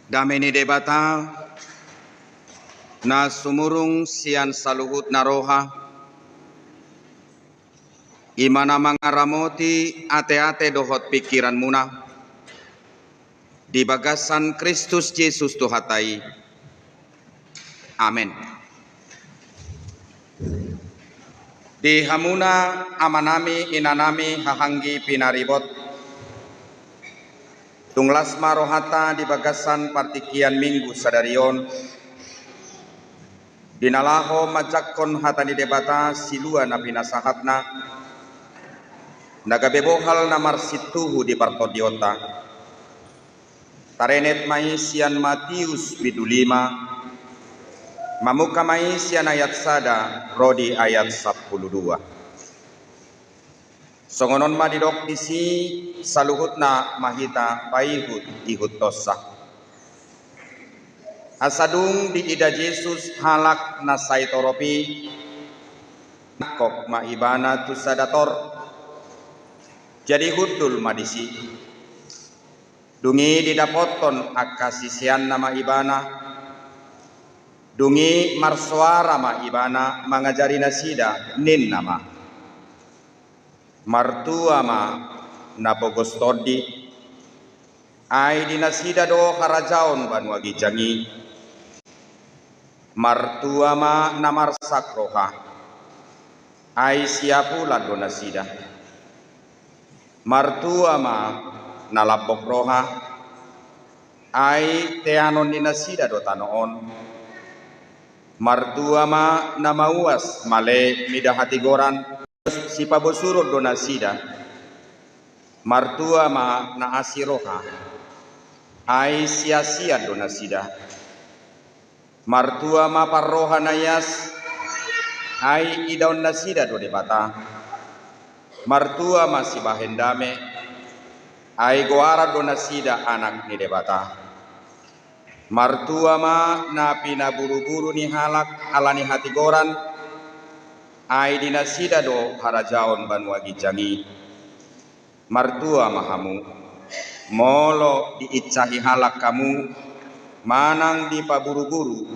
Dameni debata na sumurung sian saluhut naroha imana mangaramoti ate-ate dohot pikiran muna di bagasan Kristus Yesus Tuhatai. Amin. Di hamuna amanami inanami hahanggi pinaribot tunglas marohata di bagasan partikian minggu sadarion dinalaho majakon hatani debata silua na pinasahatna nagabebohal namar situhu di partodiota tarenet mai sian Matius bidulima mamuka mai sian ayat sada rodi ayat 12 songonon madidok disi saluhutna mahita paihut ihut tosa asadung di ida Yesus halak nasaitoropi kok maibana tusadator jadi hudul madisi dungi didapoton akasisian nama ibana dungi marsuara ma ibana mangajari nasida nin nama martua ma napogostodi ai dinasida do harajaon banwagi jangi martua ma namar sakroha ai siapula do nasida martua ma nalapok roha ai teanon dinasida do tanoon martua ma namauas male midahati goran si pabosuro donasida martua ma na asiroha ai sia-sia donasida martua ma parroha nayas ai idaun nasida do debata martua ma si bahendame ai goara donasida anak ni debata martua ma na pina buru-buru ni halak alani hati goran ai dinasida do harajaon banwagi jangi martua mahamu molo diicahi halak kamu manang di paburu-buru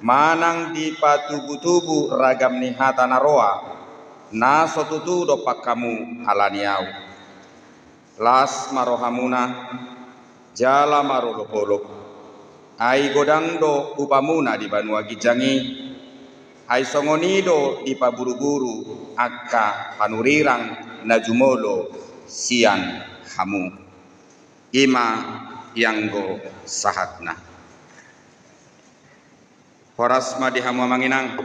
manang di patubu-tubu ragam ni hata naroa na sotutu do pak kamu alaniau las marohamuna jala marolok-olok ai godang do upamuna di banwagi jangi ai songonido di paburu-buru akka panurirang najumolo sian hamu ima yanggo sahatna horas ma di hamu manginang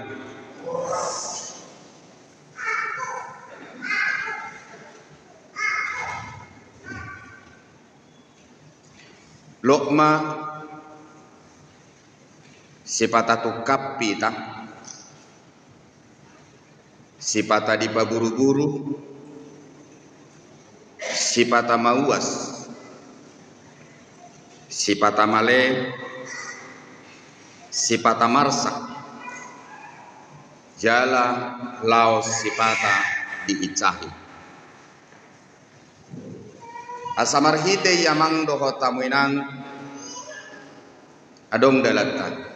lokma sipatatu kapita sipata di paburu-buru sipata mauas sipata male sipata marsa jala laos sipata diicahi asamarhite yamang doho tamuinang adong dalatan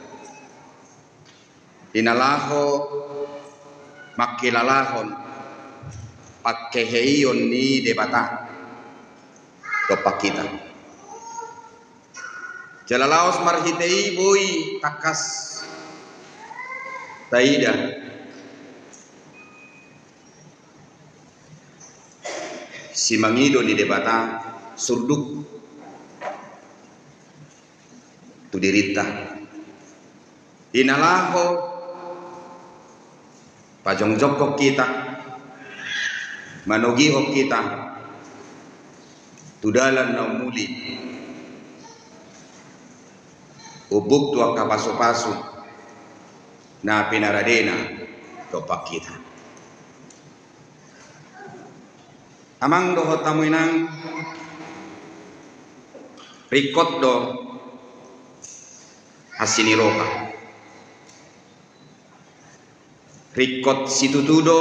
dinalaho makilalahon pakeheion ni debata dopak kita jalalaos marhitei boy takas taida si mangido ni debata surduk tu dirita dinalaho pajongjokok kita manogihok kita tudalan na umuli ubuk tua kapaso-paso na pinaradena topak kita amang dohot tamuinang rikot do hasiniroka rikot situtudo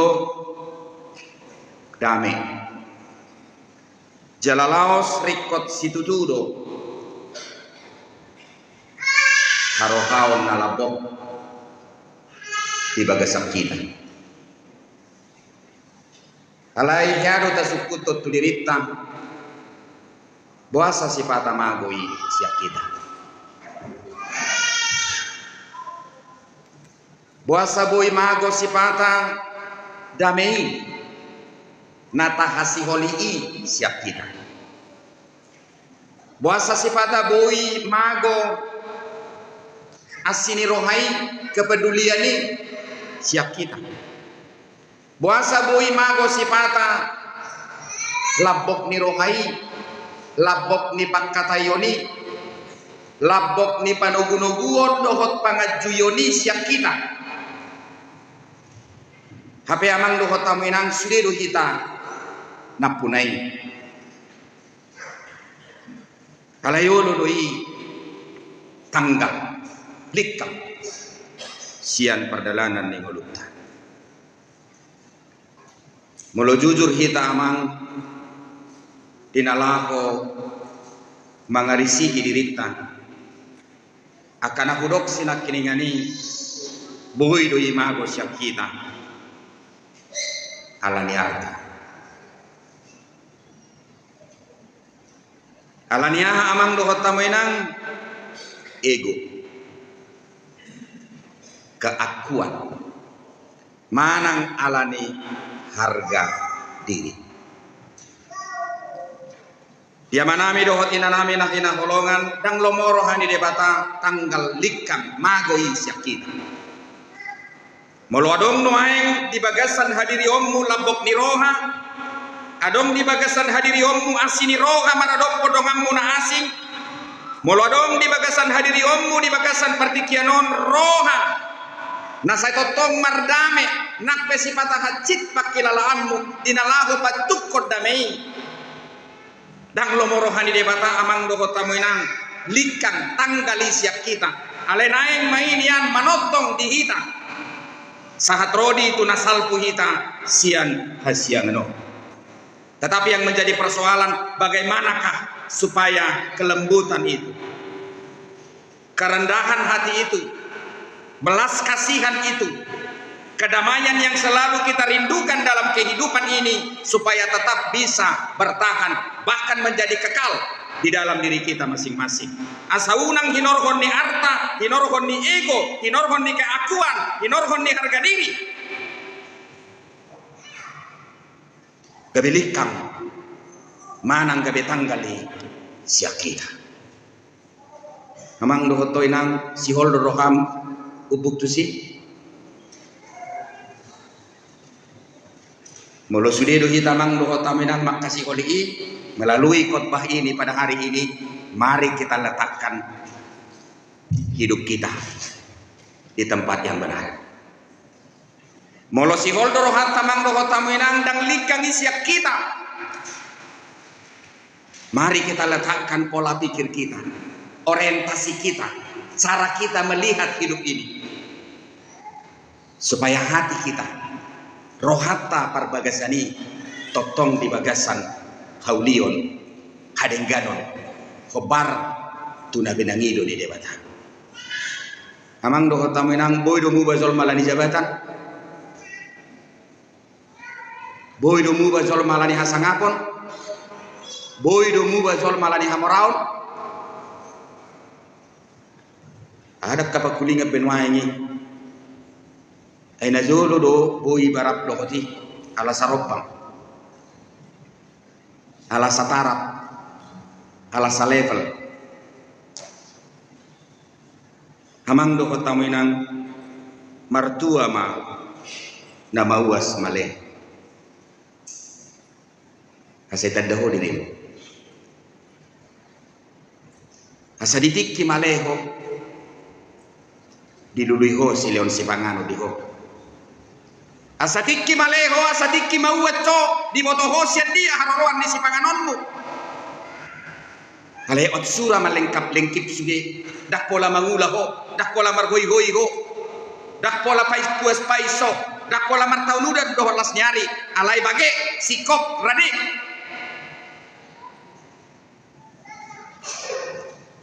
dame jalalaos rikot situtudo harohaon na labok di bagasang kita. Alay hyado ta sukutot tulirita buasa sipata magoi siya kita. Buasa boy mago sipata damai natahasi holii siya kita. Buasa sipata boy mago asini rohai kepeduliani siya kita. Buasa boy mago sipata labok ni rohai, labok ni pagkatayoni, labok ni panugunuguon dohot pangajuyoni siya kita. Hape amang dohot tamuinang sudiru kita napunay. Kalayolo doi tanggal likam sian perdalanan ni ngulukta. Mulu jujur kita amang dinalako mangarisi idirita akan aku dok sinak kiningani buhay doi mago siya kita alani arta alaniaha amang dohot tamoinang ego keakuan manang alani harga diri. Dia manami dohot inanami nak inaholongan dang lomorohan di debata tanggal likam magoi syakita. Moluadong nuaeng di bagasan hadiri ommu lambok ni roha, adong di bagasan hadiri ommu asini roha maradok podongammu na asing. Moluadong di bagasan hadiri ommu di bagasan partikianon roha. Na saya totong mardame nak pesipata hacit pakilalaanmu dinalahu patukod damai dang lomorohani debata amang dohot tamuinang likan tanggali siap kita alenaeng mainian manotong di hita sahat rodi tu nasalpu hita sian hasiangno. Tetapi yang menjadi persoalan bagaimanakah supaya kelembutan itu, kerendahan hati itu, belas kasihan itu, kedamaian yang selalu kita rindukan dalam kehidupan ini supaya tetap bisa bertahan bahkan menjadi kekal di dalam diri kita masing-masing. Asaunang hinorhon ni arta, hinorhon ni ego, hinorhon ni keakuan, hinorhon ni harga diri. Gabilikam manang gabi tanggali siya kita. Amang dohotoy nang sihol roham ubuk tusi mulu sudedo hitamang dohot taminang makasih oli melalui khotbah ini pada hari ini mari kita letakkan hidup kita di tempat yang benar. Molo si holdo rohat tamang dohot taminang dang likang isiak kita, mari kita letakkan pola pikir kita, orientasi kita, cara kita melihat hidup ini supaya hati kita rohata parbagasani totong di bagasan haulion hadengganon khobar tuna benangido di debata amang dohot taminang boy domu bazol malani jabatan, boy domu bazol malani hasangapon, boy domu bazol malani hamoraon. Ada kapakulinga benwa ini ay nazolo do boy barap dohoti ala saropang ala satarap ala salevel hamang dohot taminang martua ma na mauas male kaseta daho dirimu asaditik ki maleho diluluiho si leon si pangano diho asatikki maleho asatikki mauwetto di motoho sian dia haroroan di si panganonmu ale otsura malengkap lengkip suge dak pola mangulaho dak pola marhoi-hoi ho dak pola pais puas paiso dak pola martaunudan dohor las nyari alai bage sikop rade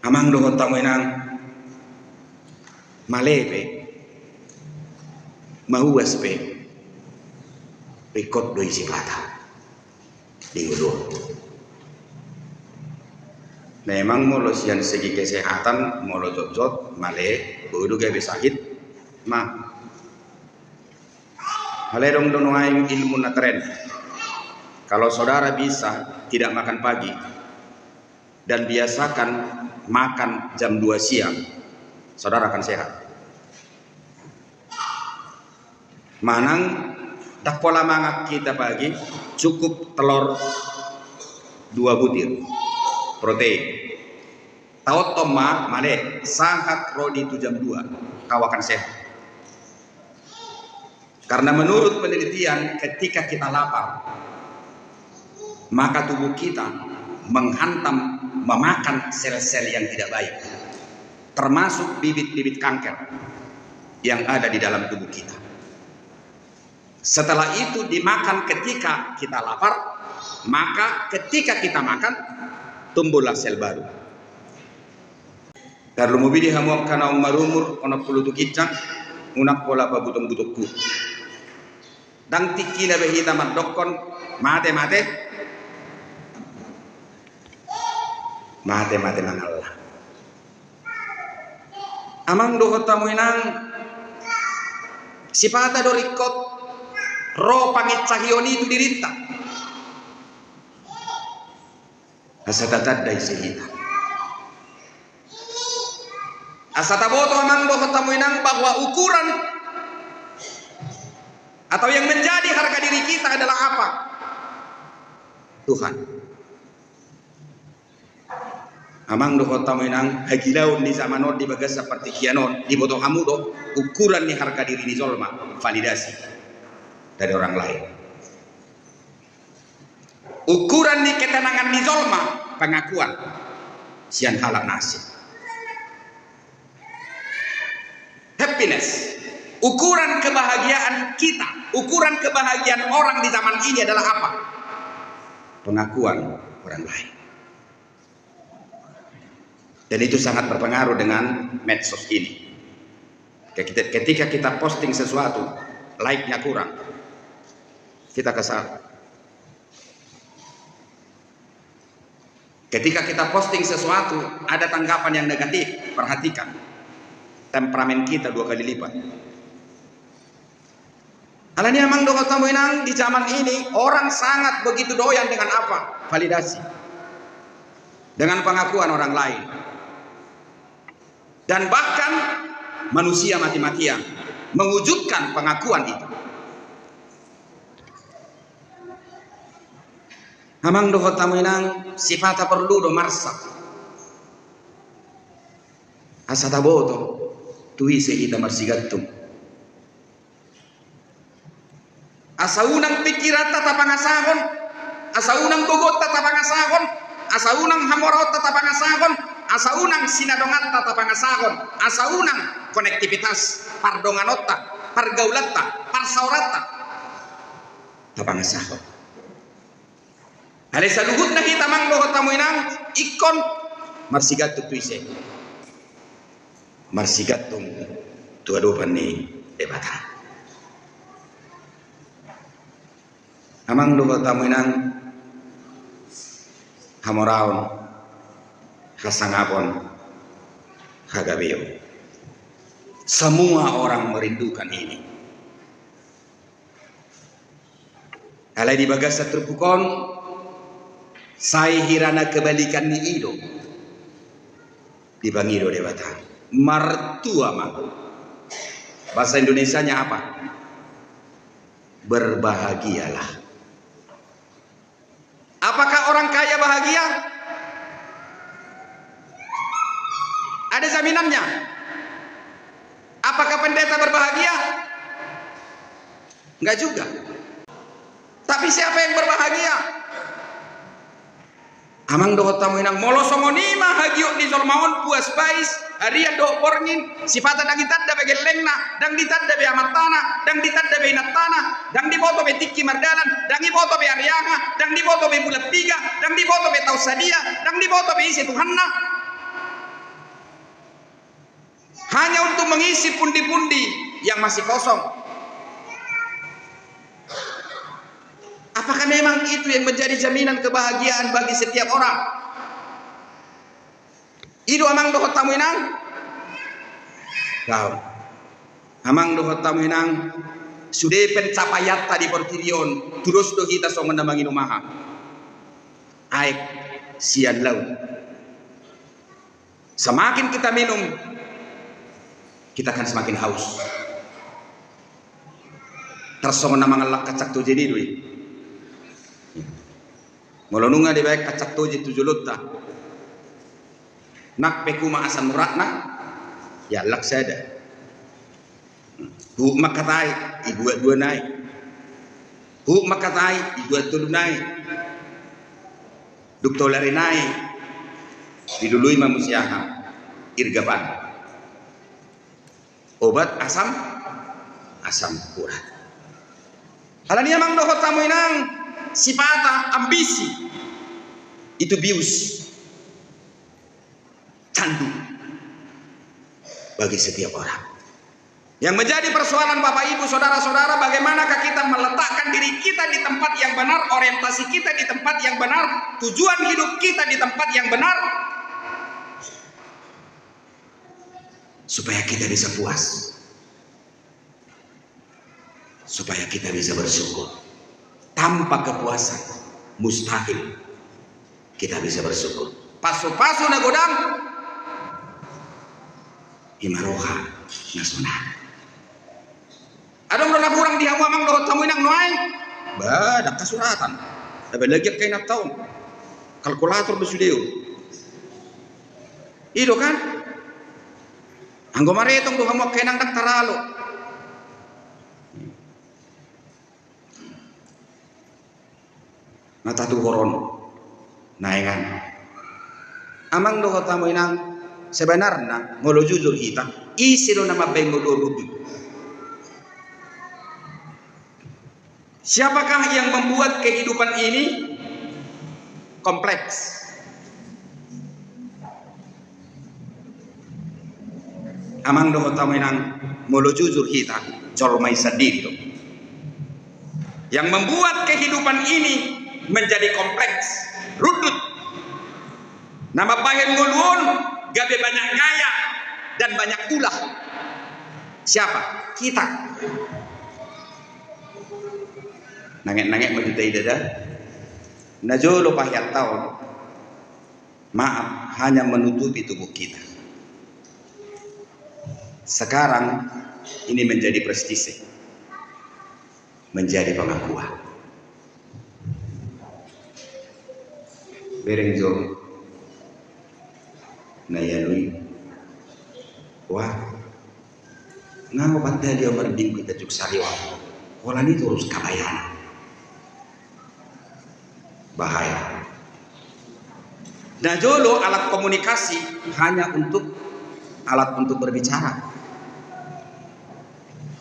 amang dohot tamoinang malepe mahuas pe rekod doi sipata di ngudul. Memang molo sian segi kesehatan molo jot-jot male bodo gawe sakit ma male dong donoaing ilmu na tren. Kalau saudara bisa tidak makan pagi dan biasakan makan jam 2 siang, saudara akan sehat. Manang tak pola mangak kita pagi cukup telur 2 butir protein. Tahu toma male sangat rodi itu jam 2 kau akan sehat. Karena menurut penelitian ketika kita lapar maka tubuh kita menghantam memakan sel-sel yang tidak baik, termasuk bibit-bibit kanker yang ada di dalam tubuh kita. Setelah itu dimakan ketika kita lapar, maka ketika kita makan tumbuhlah sel baru. Karlu mubidi hamu kana marumur ono pulutu kicang unak pola pabutung-butungku. Dang tikina behita madokon mate nang Allah. Amang dohot tamu inang sipata dorikot ro pangit cahioni itu dirita. Asatatad dai sehita. Asataboto amang dohot tamu inang bahwa ukuran atau yang menjadi harga diri kita adalah apa? Tuhan. Amang do kota menang hagilaun di zaman di bagas seperti kianon di botoh hamudo ukuran nih harga diri di zolma validasi dari orang lain. Ukuran nih ketenangan di zolma pengakuan sian halak nasib. Happiness, ukuran kebahagiaan kita, ukuran kebahagiaan orang di zaman ini adalah apa? Pengakuan orang lain. Dan itu sangat berpengaruh dengan medsos ini. Ketika kita posting sesuatu, like-nya kurang, kita kesal. Ketika kita posting sesuatu, ada tanggapan yang negatif, perhatikan. Temperamen kita 2 kali lipat. Alani amang do kota Moinang di zaman ini, orang sangat begitu doyan dengan apa? Validasi. Dengan pengakuan orang lain. Dan bahkan manusia mati-matian mewujudkan pengakuan itu. Amang do kota Moinang sifata perlu do marsa. Asataboto tuhi sehita marsigatum. Asaunang pikiran tatapangasahon, asaunang bogot tatapangasahon, asaunang hamorot tatapangasahon, asaunang sinadongat tatapangasahon, asaunang konektivitas pardonganotta, pargaulatta, parsaurata tapangasahon. Alisa luhut na kita mang lohot tamuinang ikon marsigatum tuise. Marsigatum tuadopan ni debata. Amang do tamuinang hamoraon hasangapon hagabeo. Semua orang merindukan ini. Alai di bagasa terpukon sai hirana kebalikan ni ido. Di bangido debata. Martua mah. Bahasa Indonesianya apa? Berbahagialah. Apakah orang kaya bahagia? Ada jaminannya. Apakah pendeta berbahagia? Enggak juga. Tapi siapa yang berbahagia? Amang do tamu inang molo songonima hagiok di zolmaon puas bais arian do porngin sifata dang itadda be gelengna dang ditadda be amatana dang ditadda be inattana dang diboto be tikki mardalan dang diboto be ariyaha dang diboto be bulat tiga dang diboto be tausadia dang diboto be isi tuhanna hanya untuk mengisi pundi-pundi yang masih kosong. Apakah memang itu yang menjadi jaminan kebahagiaan bagi setiap orang? Idu amang dohot tamu inang kau amang dohot tamu inang sudah pencapaian tadi portirion terus do kita so mendamangi rumaha aik sian laut. Semakin kita minum, kita akan semakin haus. Tersong nama ngelak kacak tu jadi dui. Molonunga di baik kacak tu jadi 7 lutta. Nak peku maasan muratna, ya lak sada. Bu makatai, ibu dua naik. Bu makatai, ibu tulu naik. Duk tolari naik. Didului manusiaha irgaban obat asam urat. Halania mang dohot tamu inang sifata ambisi itu bius candu bagi setiap orang. Yang menjadi persoalan Bapak Ibu saudara-saudara, bagaimanakah kita meletakkan diri kita di tempat yang benar, orientasi kita di tempat yang benar, tujuan hidup kita di tempat yang benar, supaya kita bisa puas, supaya kita bisa bersyukur. Tanpa kepuasan mustahil kita bisa bersyukur. Pasu-pasu nagodang imaroha nasunah. Ada orang kurang dihawa mang dohot tamu inang noai badak kasuratan tapi lagi kain tahun kalkulator besudeo itu kan anggo maretong do hamo kenang dak taralo mata tu koron naengan amang dohot tamu inang sebenarnya ngolo jujur kita isi do nama bengo do rubi. Siapakah yang membuat kehidupan ini kompleks? Amang dohot tamu inang molo jujur kita colmai sadito. Yang membuat kehidupan ini menjadi kompleks, rudut. Nama bahen ngoluon gabe banyak gaya dan banyak ulah. Siapa? Kita. Nangek-nangek menjutai dada najolo pahyat tahun maaf hanya menutupi tubuh kita. Sekarang ini menjadi prestise, menjadi pengakuan. Bereng jom nayanui wah ngamo bantai dia merding kita juk sariwa wala ni terus kabayan bahaya. Nah jolo alat komunikasi hanya untuk alat untuk berbicara,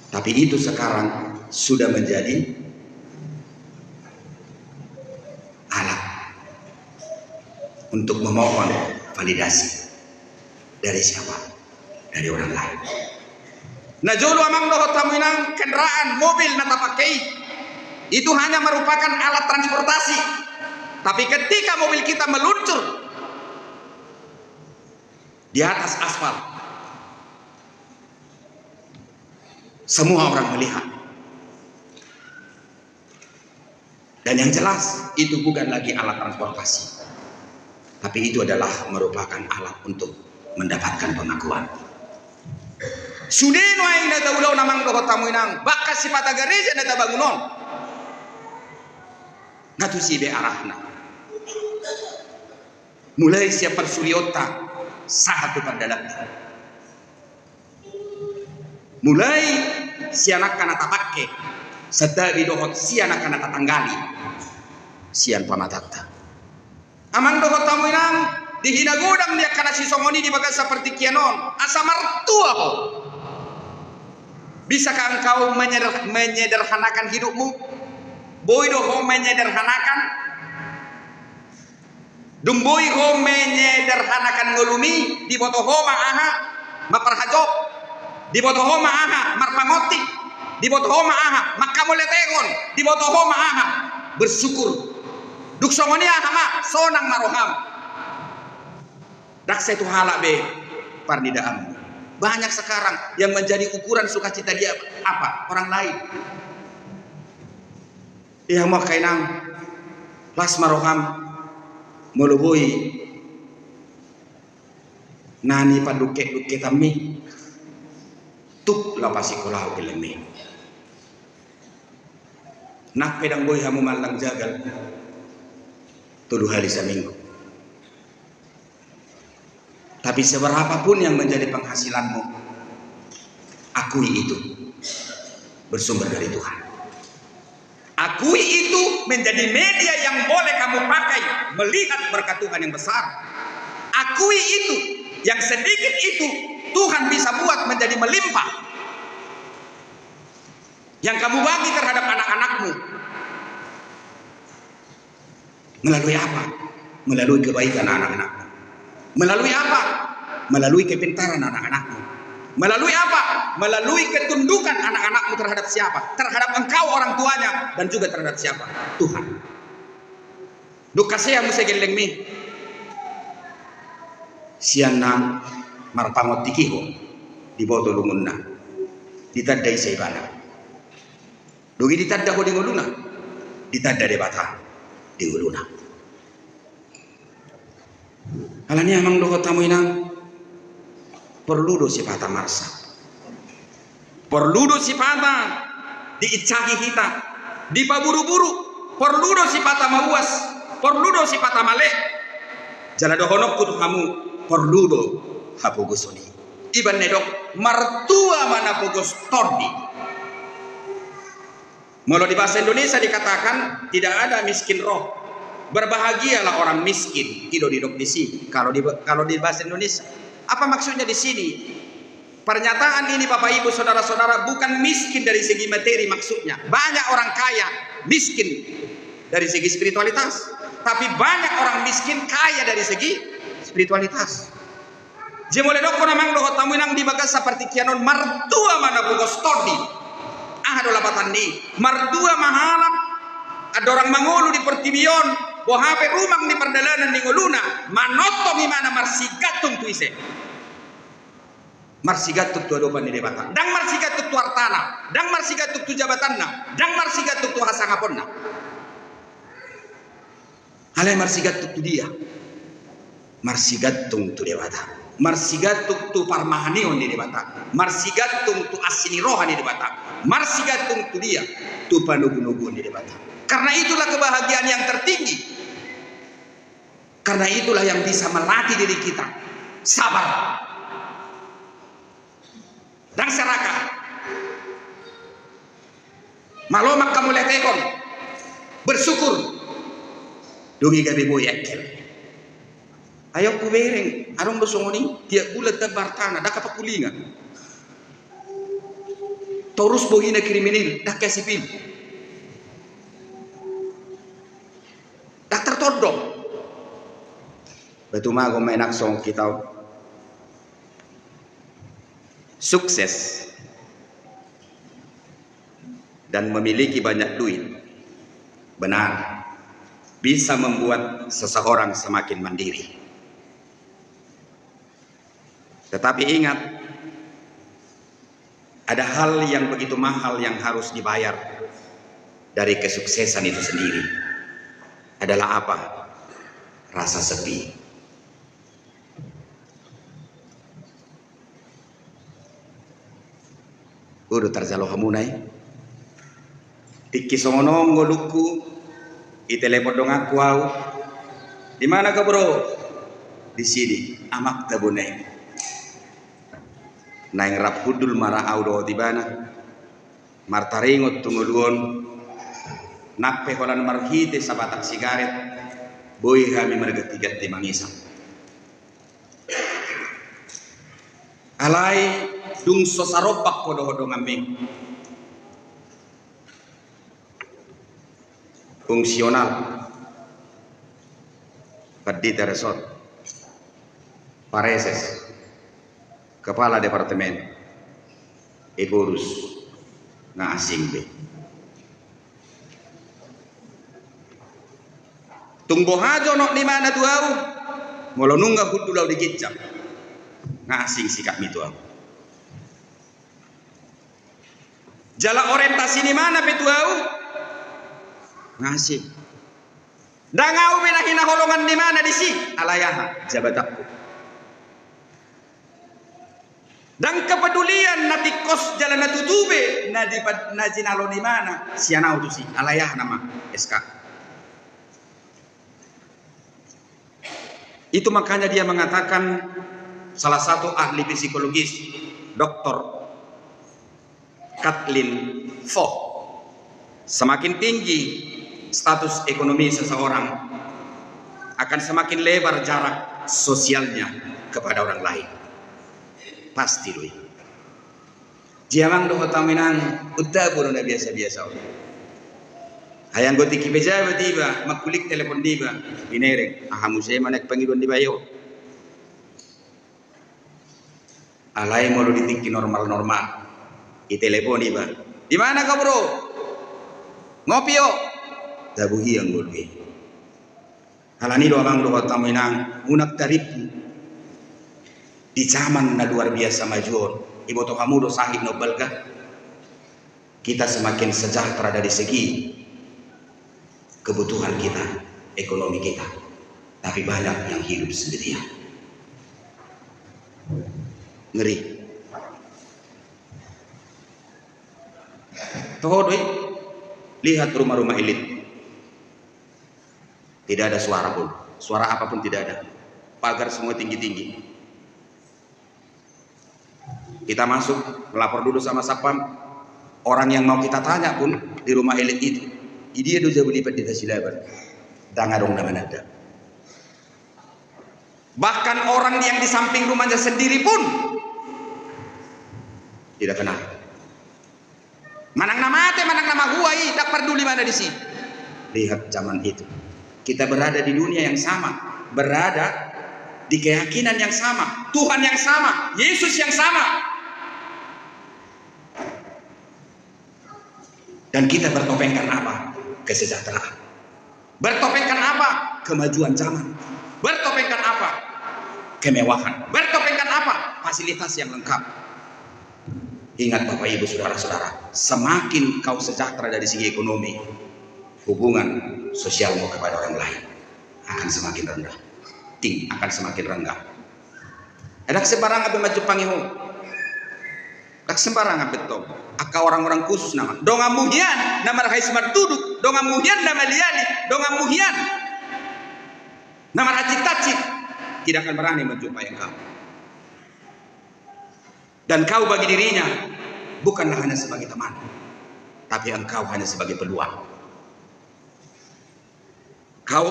tapi itu sekarang sudah menjadi alat untuk memohon validasi dari siapa? Dari orang lain. Nah jolo amang dohot tamuinang kendaraan mobil nata pakai itu hanya merupakan alat transportasi. Tapi ketika mobil kita meluncur di atas aspal, semua orang melihat. Dan yang jelas itu bukan lagi alat transportasi, tapi itu adalah merupakan alat untuk mendapatkan pengakuan. Sudeno aina taulau namang dohot tamu inang bakas sifata gereja nata bangunon ngatu sibe arahna mulai siapa suryota sahatu pandalakta mulai sianak kana tapakke sadari dohot sianak kana tatanggali sian pamatatta amang dohot tamu inang dihina godang dia kana sisongoni di bagas seperti kianon asa martua ho. Bisakah engkau menyederhanakan hidupmu? Boy doh menyederhanakan Dumboy ho menyederhanakan ngolumi di foto ho maaha maparhajop, dibotoho maaha marpangotik, dibotoho maaha makamuletegon, dibotoho maaha bersyukur. Duk songonia hama sonang maroham. Dak setu halak be parnidaam. Banyak sekarang yang menjadi ukuran sukacita dia apa? Orang lain. Ia mau kainang las maroham melubui nani paduke tami tuk lapasi kolau ilmi nak pedang boy hamu malang jagal tuduh hari seminggu. Tapi seberapapun yang menjadi penghasilanmu, akui itu bersumber dari Tuhan. Akui itu menjadi media yang boleh kamu pakai melihat berkat Tuhan yang besar. Akui itu, yang sedikit itu Tuhan bisa buat menjadi melimpah. Yang kamu bagi terhadap anak-anakmu. Melalui apa? Melalui kebaikan anak-anakmu. Melalui apa? Melalui kepintaran anak-anakmu. Melalui apa? Melalui ketundukan anak-anakmu terhadap siapa? Terhadap engkau orang tuanya dan juga terhadap siapa? Tuhan. Dukasea musegeleng mi. Sianang marpangot tikiho di boto lungunna. Ditadai seibana. Dugi ditadda ho di nguluna. Ditadda debata di nguluna. Alani amang doho tamu inang perlu do sifata marsa, perlu do sifata diicahi hita, dipaburu-buru, perlu do sifata mawas, perlu do sifata malek, jala dohonok kutu kamu perlu do hapugusoni. Iban nedok martua mana pugos tordi. Kalau di bahasa Indonesia dikatakan tidak ada miskin roh. Berbahagialah orang miskin. Ido didok di sini. Kalau di bahasa Indonesia, apa maksudnya di sini? Pernyataan ini Bapak Ibu saudara-saudara bukan miskin dari segi materi maksudnya. Banyak orang kaya miskin dari segi spiritualitas, tapi banyak orang miskin kaya dari segi spiritualitas. Jemole dok namang dohot tamuinang di bagas seperti kianon martua mana bugos todi. Dola batandi martua mahalak. Ada orang mangulu di pertibion, bohape rumang di perdalanan di nguluna, manoto di mana marsigatung tuise. Marsigatuk tu adopan di debatan. Dang marsigatuk tu artana, dang marsigatuk tu jabatanna, dang marsigatuk tu hasangaponna. Alai marsigatuk tu dia. Marsigatung tu debatan. Marsigatuk tu parmahanion di debatan. Marsigatung tu asinirohan di debatan. Marsigatung tu dia tu panugu-nugu di debatan. Karena itulah kebahagiaan yang tertinggi. Karena itulah yang bisa melatih diri kita sabar dan serakah. Malomak kamu letekon bersyukur. Dungi gabi boy ekel. Ayo kubereng arong dosongoni tiap bulan tebar tanah dah kapakulingan. Torus bogina kriminal dah kasipin. Dah tertodong. Betul mago menak song kita sukses dan memiliki banyak duit. Benar, bisa membuat seseorang semakin mandiri. Tetapi ingat, ada hal yang begitu mahal yang harus dibayar dari kesuksesan itu sendiri. Adalah apa? Rasa sepi. Udah terjalo hamunai. Tiki songonong ngoluku, itelepon dong aku au. Di mana kau bro? Di sini. Amak tabunai. Naing rapudul marah au do di mana? Martaringot tunguluon. Nape holan marhite sabatak sigaret. Boy kami margatigat di mangisang. Alai dung sosaropak kodo-kodo ngambing. Fungsional. Perdita resort. Pareses. kepala departemen urus na asing be. Tungbo hajo no di mana tu au, molo nungga hudu lau dikicap, na asing sikap itu au. Jala orientasi di mana pe tu au, na asing. Dangau bela hina holongan di mana di si, alayah jabatakku. Dan kepedulian nati kos jalan natutube na jinalo di mana sianau tu si alayah nama SK. Itu makanya dia mengatakan salah satu ahli psikologis Dr. Kathleen Fogg, semakin tinggi status ekonomi seseorang akan semakin lebar jarak sosialnya kepada orang lain. Pasti lui. Jiamang do taminang utta puro na biasa-biasa. Hayang goti kibeja batiba makulik telepon diba inereng ahamu saya manak pangidon diba yo. Alai mau ditingki normal-normal. I telepon diba. Di mana kau bro? Ngopi yo. Dabuhi yang gulwi. Halani do amang do taminang unak taripu. Di zaman na luar biasa majuon, ibu toh kamu do sahib nobel kah? Kita semakin sejahtera dari segi kebutuhan kita, ekonomi kita, tapi banyak yang hidup sendirian. Ngeri. Toh doi, lihat rumah-rumah elit, tidak ada suara pun, suara apapun tidak ada, pagar semua tinggi-tinggi. Kita masuk, melapor dulu sama sapam. Orang yang mau kita tanya pun di rumah elit itu, dia do jabu lipat di Silaban. Dangadong nama nada. Bahkan orang yang di samping rumahnya sendiri pun tidak kenal. Manang nama ate, manang nama huai, tak peduli mana di sini. Lihat zaman itu. Kita berada di dunia yang sama, berada di keyakinan yang sama, Tuhan yang sama, Yesus yang sama. Dan kita bertopengkan apa? Kesejahteraan. Bertopengkan apa? Kemajuan zaman. Bertopengkan apa? Kemewahan. Bertopengkan apa? Fasilitas yang lengkap. Ingat Bapak Ibu Saudara-saudara, semakin kau sejahtera dari segi ekonomi, hubungan sosialmu kepada orang lain akan semakin rendah. Akan semakin rendah. Ada sembarang abe maju pangiho. Tak sembarang betul. Aka orang-orang khusus nama. Donga muhian nama rahai semar duduk. Donga muhian nama liali. Donga muhian nama racik-tacik. Tidak akan berani menjumpai engkau. Dan kau bagi dirinya bukanlah hanya sebagai teman, tapi engkau hanya sebagai peluang. Kau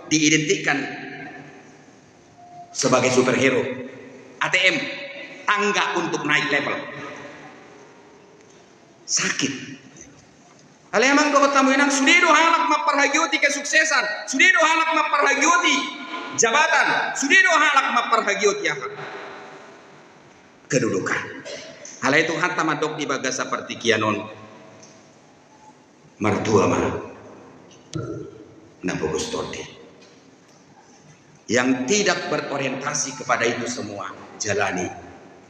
diidentikan sebagai superhero, ATM, tangga untuk naik level. Sakit. Hal emang do tamu inang sudido halak maparhagioti kesuksesan, sudido halak maparhagioti jabatan, sudido halak maparhagioti apa? Kedudukan. Hal itu hatta madok di baga seperti kianon mertua mah nabogus torde yang tidak berorientasi kepada itu semua. Jalani,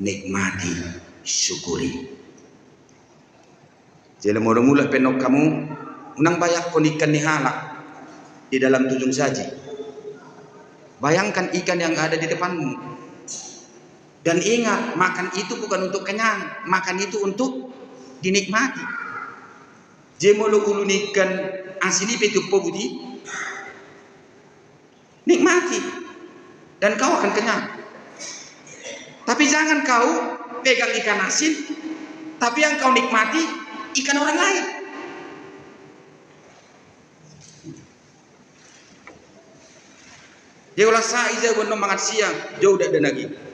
nikmati, syukuri. Jadi mula-mula penok kamu unang bayak kon ikan ni halak di dalam tujung saji. Bayangkan ikan yang ada di depanmu. Dan ingat, makan itu bukan untuk kenyang, makan itu untuk dinikmati. Jemolo ulun ikan asini petu pobudi, nikmati, dan kau akan kenyang. Tapi jangan kau pegang ikan asin, tapi yang kau nikmati ikan orang lain. Jauhlah saiza bono makan siang, jauh dak ada lagi.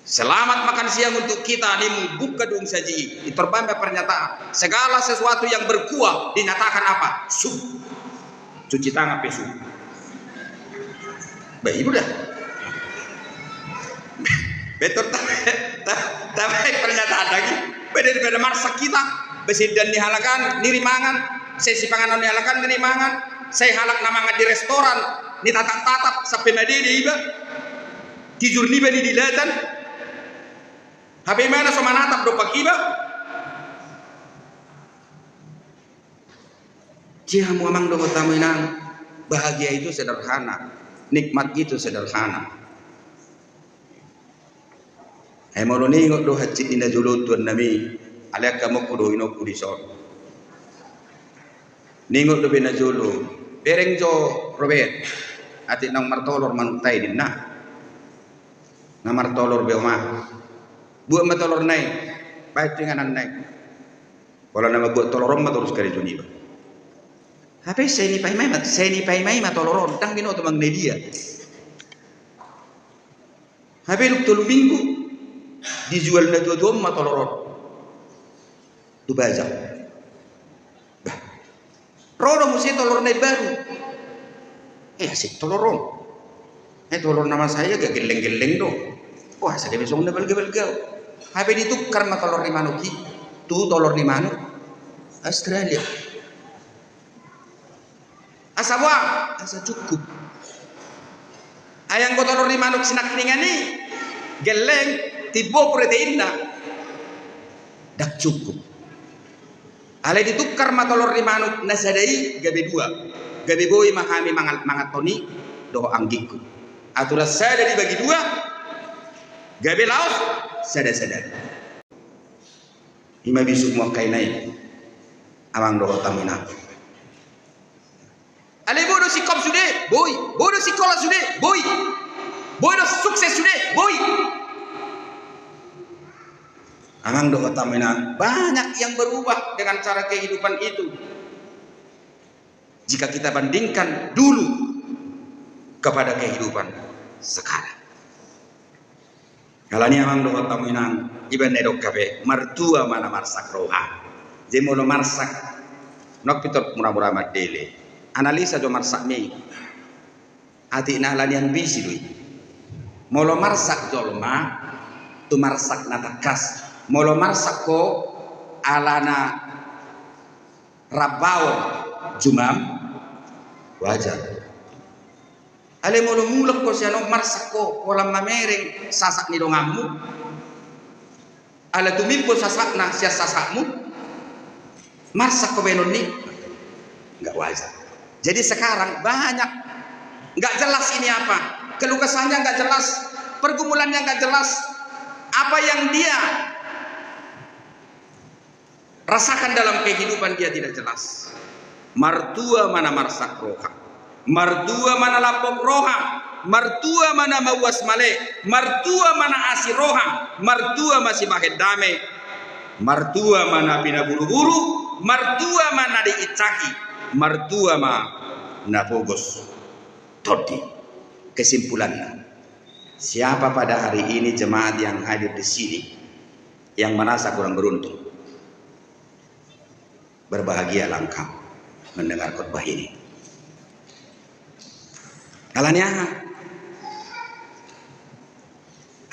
Selamat makan siang untuk kita nih buka dong saji. Diterbang pernyataan. Segala sesuatu yang berkuah dinyatakan apa? Sup. Cuci tangan pesu. Baik udah. betul tapi pernyataan lagi beda marsak kita besidan dihalakan nirimangan sesi panganan dihalakan nirimangan saya halak namangan di restoran ni tatap sampai madidi iba tijur ni bani dilatan habis mana so manatap do pakiba jihamu amang do tamu inang bahagia itu sederhana nikmat itu sederhana molo ningok do hajit ina julud tuan nami alaka mo kudo ino kudison ningok do bena julu bereng jo robet ati nang martolor mantai dinna na martolor be omah buat matolor nai baik dengan nai wala nama buat tolorom matorus kari juni ba tapi saya ni pai mai matoloron tang bino to mang dia habe luk tolu minggu dijual na dua matoloron tu baja bah rodo musi tolor nai baru asik toloron tolor nama saya gak geleng-geleng do wah saya besok nebel-gebel gau habe ditukar ma tolor ni manuki tu tolor ni manu Australia asa buang asa cukup ayang tolor ni manuk sinak ningani geleng tibo protein dak cukup ale ditukar ma tolor ni manuk nasadai gabe dua gabe boy mahami mangatoni do anggiku aturan sada dibagi dua gabe laos sada ima bisuk mo kainai amang do tamina ale bodo sikop sude boy bodo sikola sude boy bodo sukses sude boy amang do tamina banyak yang berubah dengan cara kehidupan itu jika kita bandingkan dulu kepada kehidupan sekarang. Kalani amang do taminang iban nedok kabe martua mana marsak roha. Jemolo marsak nok pitor murah-murah madele. Analisa do marsak mi. Ati na lanian bisi dui. Molo marsak jolma tu marsak natakas. Molo marsak ko alana rabaw jumam wajar. Ale molo mulak ko siya no marsak ko walang mamereng sasak ni dongamu ala tumimpo sasak na siya sasakmu marsak ko benon ni nggak wajar. Jadi sekarang banyak nggak jelas ini apa kelukasannya nggak jelas pergumulannya nggak jelas apa yang dia rasakan dalam kehidupan dia tidak jelas. Martua mana marsak roha, martua mana lapok roha, martua mana mawas male, martua mana asi roha, martua masih pakai dame, martua mana bina buru-buru, martua mana diicaki, martua mana pogos. Todi kesimpulannya, siapa pada hari ini jemaat yang hadir di sini yang merasa kurang beruntung, berbahagialah engkau mendengar khotbah ini. Kalanya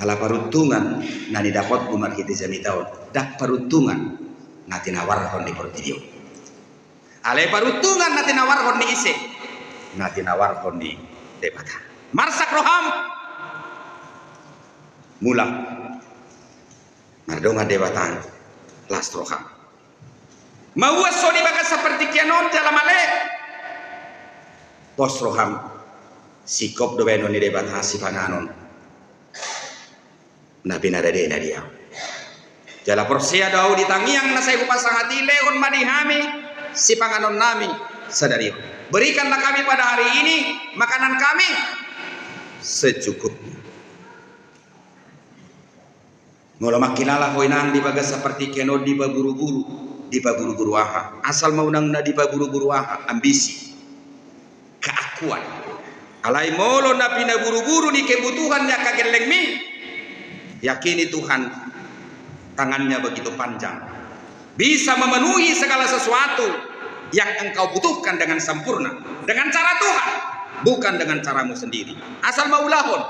hala peruntungan nani dapat umar kita jami tahun dak peruntungan nati nawarhon di video ale peruntungan nati nawarhon di ise nati nawarhon di debata marsak roham mula mardonga debatan last roham mawas so dibaga seperti kianon dalam ale pos roham sikop do benon ni debat hasi panganon nabi nadade na dia jala porsia dau ditangiang na saya kupasang hati lehon madihami si panganon nami sadari berikanlah kami pada hari ini makanan kami secukupnya ngolo makinala hoinang dibaga seperti keno di buru-buru aha asal mau nang na di buru-buru aha ambisi keakuan alai molo na pina buru-buru ni kebutuhannya kageleng mi yakini Tuhan tangannya begitu panjang bisa memenuhi segala sesuatu yang engkau butuhkan dengan sempurna dengan cara Tuhan bukan dengan caramu sendiri asal maulahon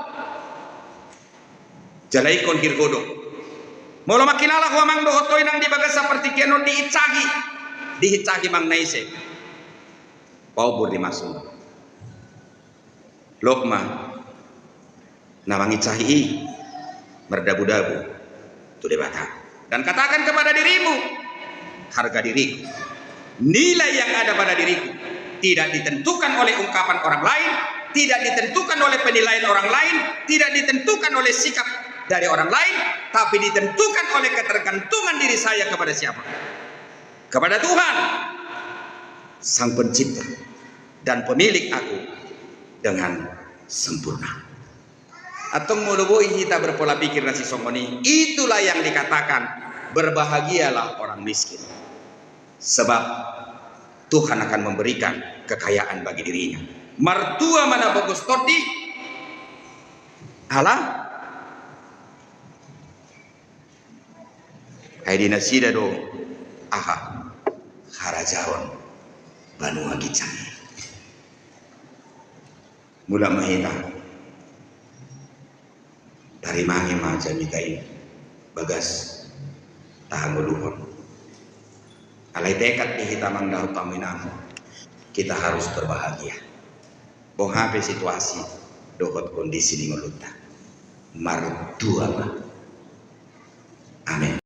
jalai kon hirgodo molo makinala ko mang do hotoy nang dibaga seperti keno dihicagi mang naise paubur di masuk lokma namangi cahi merdabu-dabu tu debata dan katakan kepada dirimu harga diriku nilai yang ada pada diriku tidak ditentukan oleh ungkapan orang lain, tidak ditentukan oleh penilaian orang lain, tidak ditentukan oleh sikap dari orang lain, tapi ditentukan oleh ketergantungan diri saya kepada siapa? Kepada Tuhan, Sang Pencipta dan pemilik aku dengan sempurna. Atau mulubui kita berpola pikir nasi songoni, itulah yang dikatakan berbahagialah orang miskin. Sebab Tuhan akan memberikan kekayaan bagi dirinya. Martua mana bagus toti ala haidina sida do aha harajawan banu agicang mula mahina dari mangi maja mikai bagas tahanguluhon alai tekad di hitamang dahu taminam kita harus berbahagia bong hape situasi dohot kondisi di ngeluta martua amin.